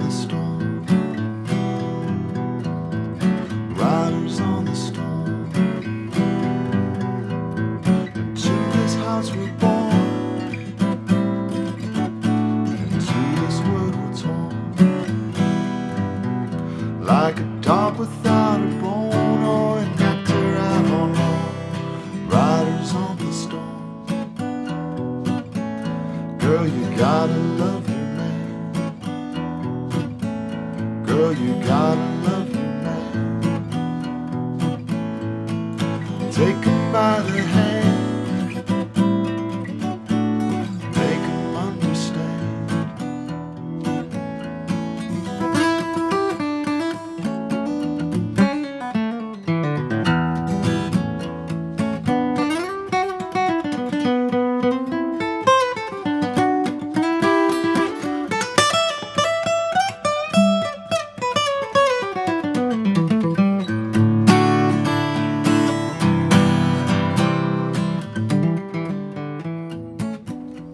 the storm. Riders on the storm. Into this house we're born. Into this world we're torn. Like a dog without a bone, or an actor out on loan. Riders on the storm. Girl, you gotta love your man. Girl, you gotta love your man. Take him by the hand. Make him understand.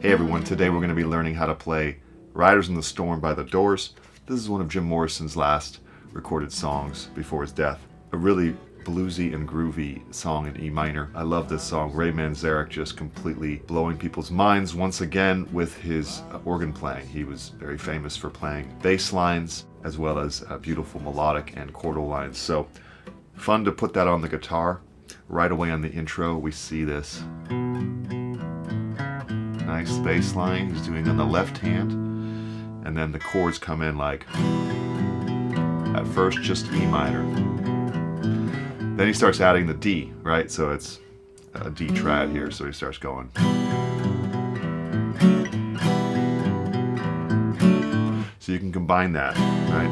Hey everyone, today we're going to be learning how to play Riders in the Storm by the Doors. This is one of Jim Morrison's last recorded songs before his death. A really bluesy and groovy song in E minor. I love this song. Ray Manzarek just completely blowing people's minds once again with his organ playing. He was very famous for playing bass lines as well as beautiful melodic and chordal lines. So fun to put that on the guitar. Right away on the intro we see this nice bass line he's doing on the left hand, and then the chords come in like at first just E minor. Then he starts adding the D, right? So it's a D triad here, so he starts going. So you can combine that, right?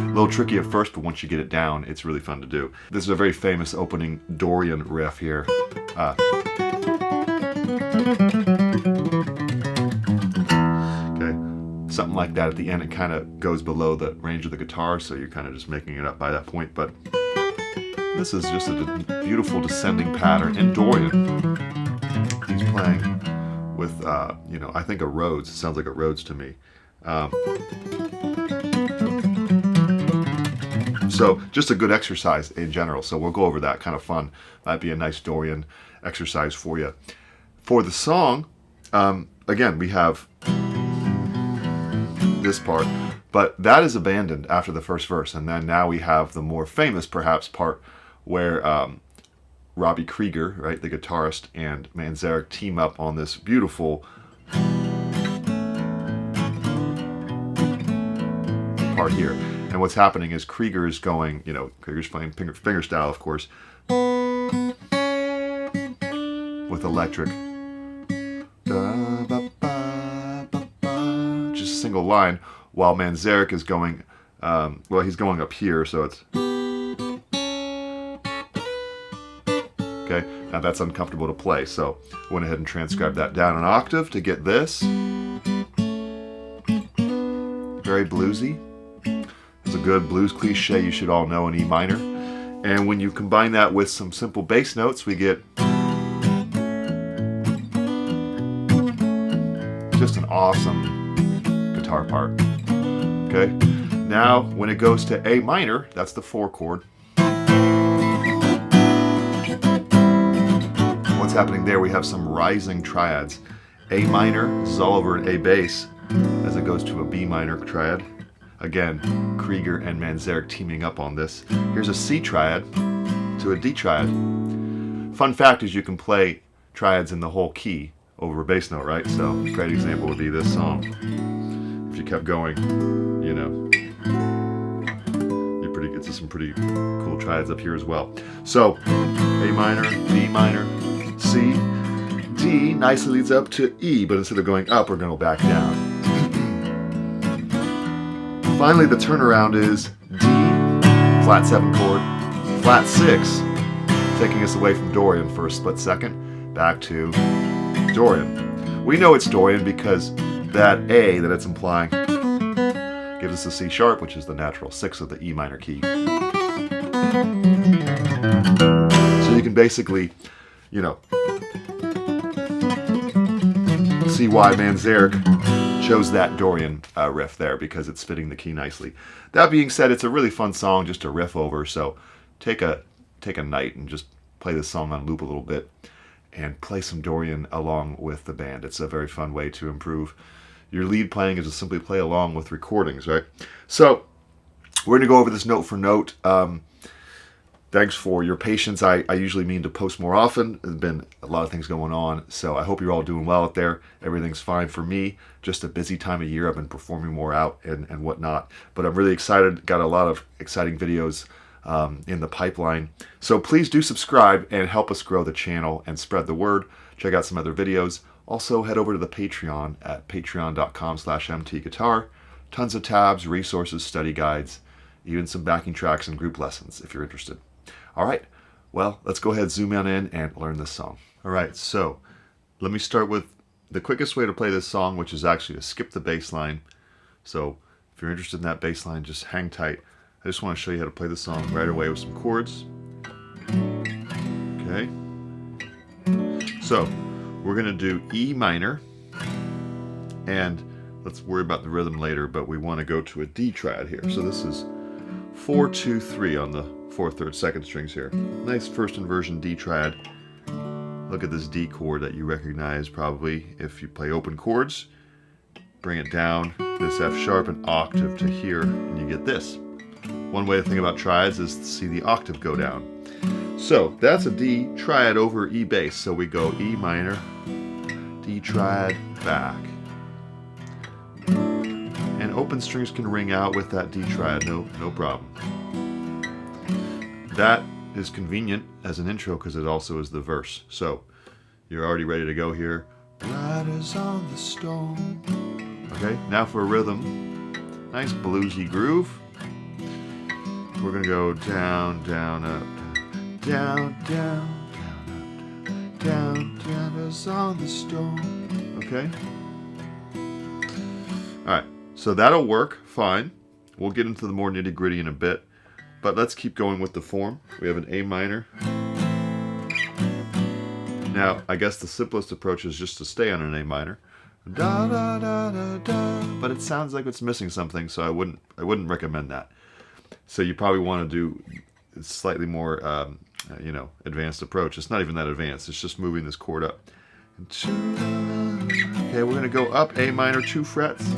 A little tricky at first, but once you get it down, it's really fun to do. This is a very famous opening Dorian riff here. Okay, something like that at the end. It kind of goes below the range of the guitar, so you're kind of just making it up by that point. But this is just a beautiful descending pattern in Dorian. He's playing with, you know, I think a Rhodes. It sounds like a Rhodes to me. So just a good exercise in general. So we'll go over that, kind of fun. Might be a nice Dorian exercise for you. For the song, again, we have this part, but that is abandoned after the first verse. And then now we have the more famous, perhaps, part where Robby Krieger, right, the guitarist, and Manzarek team up on this beautiful part here. And what's happening is Krieger is going, you know, Krieger's playing finger style, of course, with electric. Just a single line, while Manzarek is going, well, he's going up here, so it's. Okay, now that's uncomfortable to play, so I went ahead and transcribed that down an octave to get this. Very bluesy. It's a good blues cliche you should all know in E minor. And when you combine that with some simple bass notes, we get just an awesome guitar part. Okay, now when it goes to A minor, that's the 4 chord. What's happening there? We have some rising triads. A minor, this is all over an A bass as it goes to a B minor triad. Again, Krieger and Manzarek teaming up on this. Here's a C triad to a D triad. Fun fact is you can play triads in the whole key over a bass note, right? So a great example would be this song. If you kept going, you know, you get to some pretty cool triads up here as well. So A minor, B minor, C, D nicely leads up to E, but instead of going up, we're going to go back down. Finally, the turnaround is D, flat 7 chord, flat 6, taking us away from Dorian for a split second, back to Dorian. We know it's Dorian because that A that it's implying gives us a C sharp, which is the natural 6th of the E minor key. So you can basically, you know, C see why Manzarek chose that Dorian riff there, because it's fitting the key nicely. That being said, it's a really fun song just to riff over, so take a night and just play this song on loop a little bit and play some Dorian along with the band. It's a very fun way to improve your lead playing, is to simply play along with recordings, right? So we're going to go over this note for note. Thanks for your patience. I usually mean to post more often. There's been a lot of things going on, so I hope you're all doing well out there. Everything's fine for me. Just a busy time of year. I've been performing more out and whatnot, but I'm really excited. Got a lot of exciting videos in the pipeline. So please do subscribe and help us grow the channel and spread the word. Check out some other videos. Also head over to the Patreon at patreon.com/mtguitar. Tons of tabs, resources, study guides, even some backing tracks and group lessons if you're interested. All right, well, let's go ahead, zoom on in, and learn this song. All right, so let me start with the quickest way to play this song, which is actually to skip the bass line. So if you're interested in that bass line, just hang tight. I just want to show you how to play the song right away with some chords. Okay. So we're going to do E minor, and let's worry about the rhythm later, but we want to go to a D triad here. So this is 4, 2, 3 on the 4th, 3rd, 2nd strings here. Nice first inversion D triad. Look at this D chord that you recognize probably if you play open chords. Bring it down, this F sharp, an octave to here, and you get this. One way to think about triads is to see the octave go down. So that's a D triad over E bass. So we go E minor, D triad, back. And open strings can ring out with that D triad, no problem. That is convenient as an intro because it also is the verse. So you're already ready to go here. Riders on the storm. Okay, now for a rhythm. Nice bluesy groove. We're going to go down, down, up, Down, down, down, down, riders on the storm. okay? Alright, so that'll work fine. We'll get into the more nitty gritty in a bit. But let's keep going with the form. We have an A minor. Now, I guess the simplest approach is just to stay on an A minor. Da, da, da, da, da. But it sounds like it's missing something, so I wouldn't recommend that. So you probably want to do a slightly more, advanced approach. It's not even that advanced. It's just moving this chord up. Okay, we're going to go up A minor, 2 frets.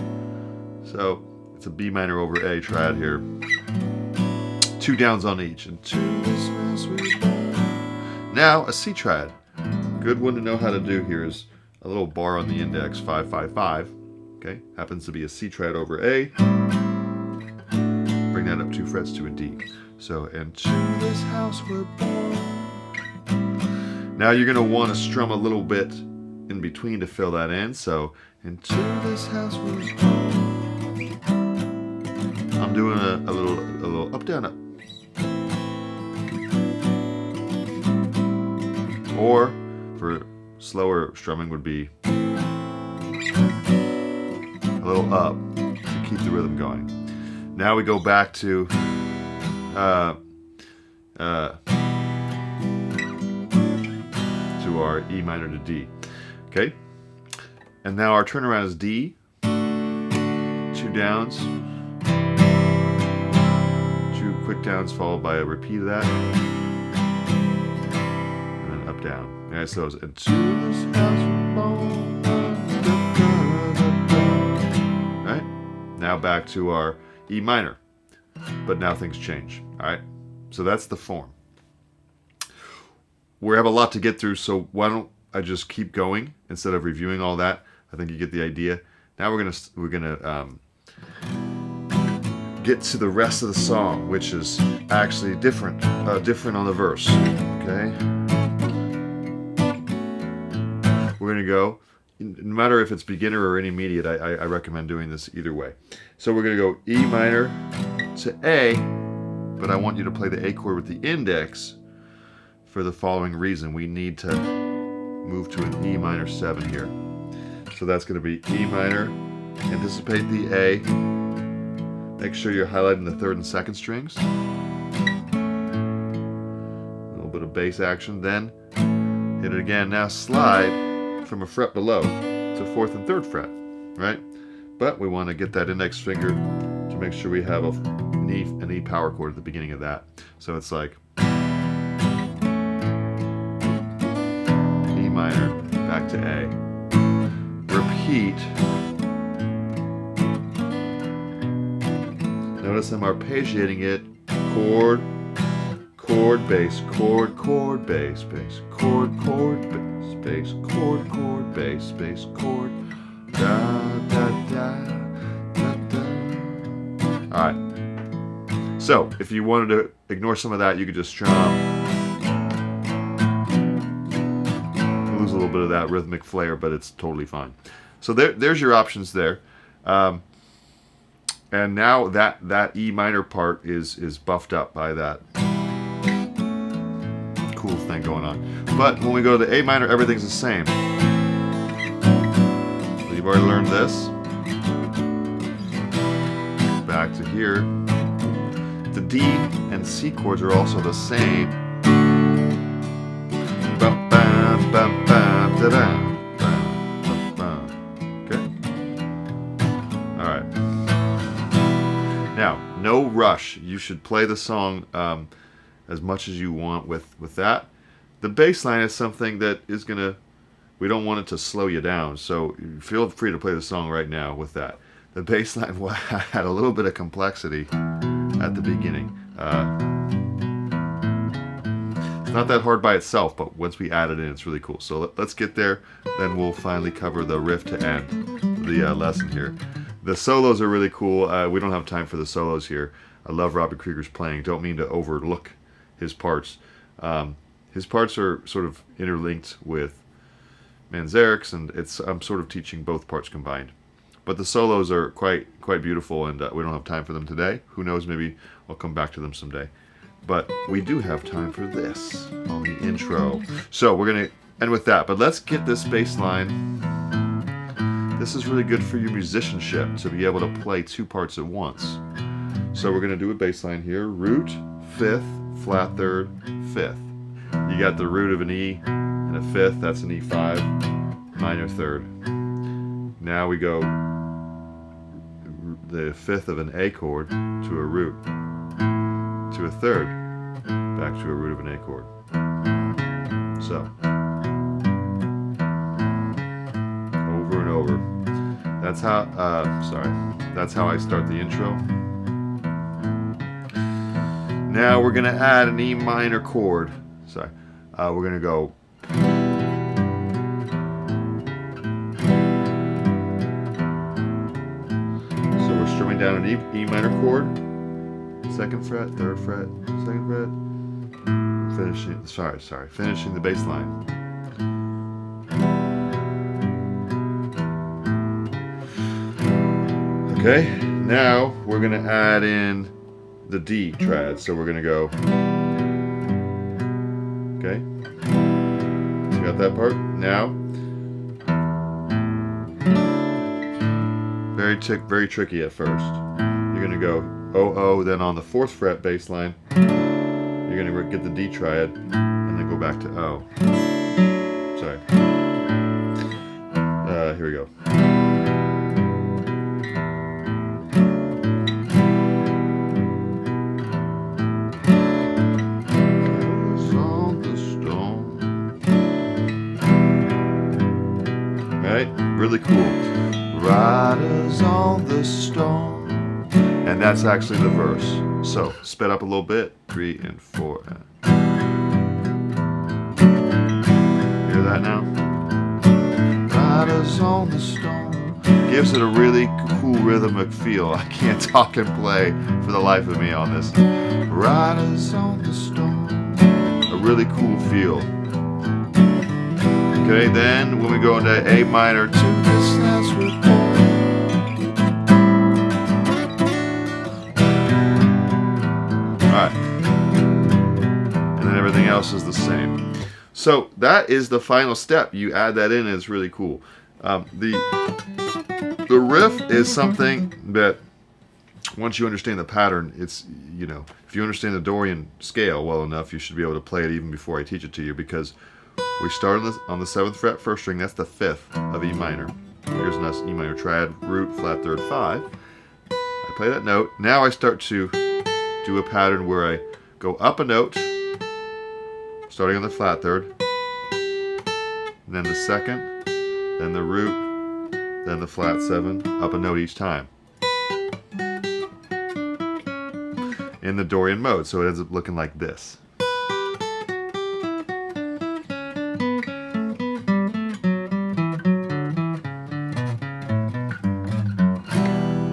So it's a B minor over A triad here. 2 downs on each. And now a C triad. Good one to know how to do here is a little bar on the index, 5, 5, 5. Okay, happens to be a C triad over A. Bring that up 2 frets to a D. So, and to this house we're born. Now you're going to want to strum a little bit in between to fill that in. So, into this house we're born. I'm doing a little up, down, up. Or for slower strumming would be a little up to keep the rhythm going. Now we go back to our E minor to D. Okay? And now our turnaround is D, 2 downs, 2 quick downs followed by a repeat of that, and then up, down. Okay, so it's into this house. Right? Now back to our E minor. But now things change. Alright? So that's the form. We have a lot to get through, so why don't I just keep going instead of reviewing all that? I think you get the idea. Now we're gonna get to the rest of the song, which is actually different on the verse. Okay, we're gonna go. No matter if it's beginner or intermediate, I recommend doing this either way. So we're gonna go E minor to A, but I want you to play the A chord with the index. For the following reason, we need to move to an E minor 7 here. So that's going to be E minor, anticipate the A, make sure you're highlighting the 3rd and 2nd strings. A little bit of bass action, then hit it again. Now slide from a fret below. to 4th and 3rd fret, right? But we want to get that index finger to make sure we have an E power chord at the beginning of that. So it's like E minor, back to A. Repeat. Notice I'm arpeggiating it. Chord, chord, bass, chord, chord, bass, bass, chord, chord, bass, bass, chord, chord, bass, bass, chord. Da, da, da, da, da. All right. So if you wanted to ignore some of that, you could just strum. Lose a little bit of that rhythmic flair, but it's totally fine. So there's your options there. And now that E minor part is buffed up by that cool thing going on. But when we go to the A minor, everything's the same. So you've already learned this. Back to here. The D and C chords are also the same. Bum, bum, bum, bum, da-da. Now, no rush. You should play the song as much as you want with that. The bass line is something that is we don't want it to slow you down, so feel free to play the song right now with that. The bass line had a little bit of complexity at the beginning. It's not that hard by itself, but once we add it in, it's really cool. So let's get there, then we'll finally cover the riff to end the lesson here. The solos are really cool. We don't have time for the solos here. I love Robby Krieger's playing. Don't mean to overlook his parts. His parts are sort of interlinked with Manzarek's, and I'm sort of teaching both parts combined. But the solos are quite beautiful, and we don't have time for them today. Who knows? Maybe I'll come back to them someday. But we do have time for this on the intro. So we're gonna end with that. But let's get this bass line. This is really good for your musicianship, to be able to play two parts at once. So we're going to do a bass line here. Root, 5th, flat 3rd, 5th. You got the root of an E and a 5th, that's an E5, minor 3rd. Now we go the 5th of an A chord to a root, to a 3rd, back to a root of an A chord. So, over and over. That's how, that's how I start the intro. Now we're going to add an E minor chord. Sorry. We're going to go. So we're strumming down an E minor chord. 2nd fret, 3rd fret, 2nd fret. Finishing the bass line. Okay, now we're going to add in the D trad. So we're going to go, okay, you got that part? Now, very tricky at first. You're going to go O, then on the 4th fret bass line, you're going to get the D triad, and then go back to O. Sorry. Here we go. Really cool. Riders on the storm. And that's actually the verse. So, sped up a little bit. 3 and 4. Hear that now? Riders on the storm. Gives it a really cool rhythmic feel. I can't talk and play for the life of me on this. Riders on the storm. A really cool feel. Okay, then when we go into A minor to this last report. Alright. And then everything else is the same. So that is the final step. You add that in and it's really cool. The riff is something that once you understand the pattern, it's, you know, if you understand the Dorian scale well enough, you should be able to play it even before I teach it to you, because we start on the 7th fret, 1st string. That's the 5th of E minor. Here's a nice E minor triad, root, flat third, 5. I play that note. Now I start to do a pattern where I go up a note, starting on the flat third, then the 2nd, then the root, then the flat 7, up a note each time. In the Dorian mode, so it ends up looking like this.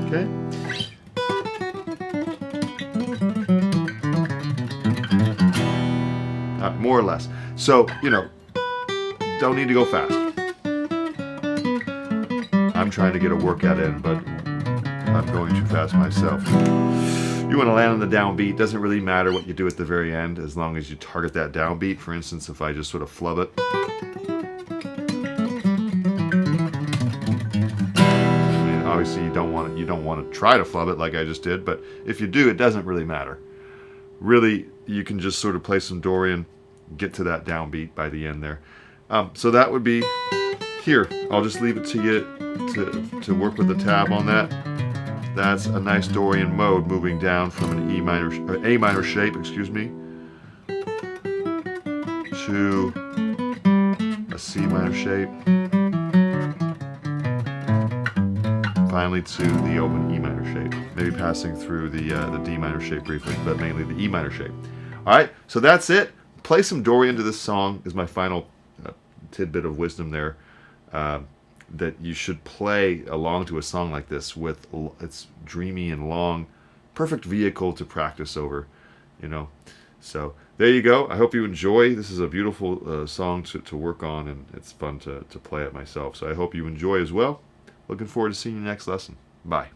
Okay. More or less. So, don't need to go fast. I'm trying to get a workout in, but I'm going too fast myself. You want to land on the downbeat. Doesn't really matter what you do at the very end, as long as you target that downbeat. For instance, if I just sort of flub it. I mean, obviously you don't want to try to flub it like I just did, but if you do, it doesn't really matter. Really, you can just sort of play some Dorian, get to that downbeat by the end there. So that would be here. I'll just leave it to you to work with the tab on that. That's a nice Dorian mode, moving down from an A minor shape, excuse me, to a C minor shape, finally to the open E minor shape. Maybe passing through the D minor shape briefly, but mainly the E minor shape. All right, so that's it. Play some Dorian to this song is my final tidbit of wisdom there. That you should play along to a song like this with, it's dreamy and long, perfect vehicle to practice over, So there you go. I hope you enjoy. This is a beautiful song to work on, and it's fun to play it myself. So I hope you enjoy as well. Looking forward to seeing you next lesson. Bye.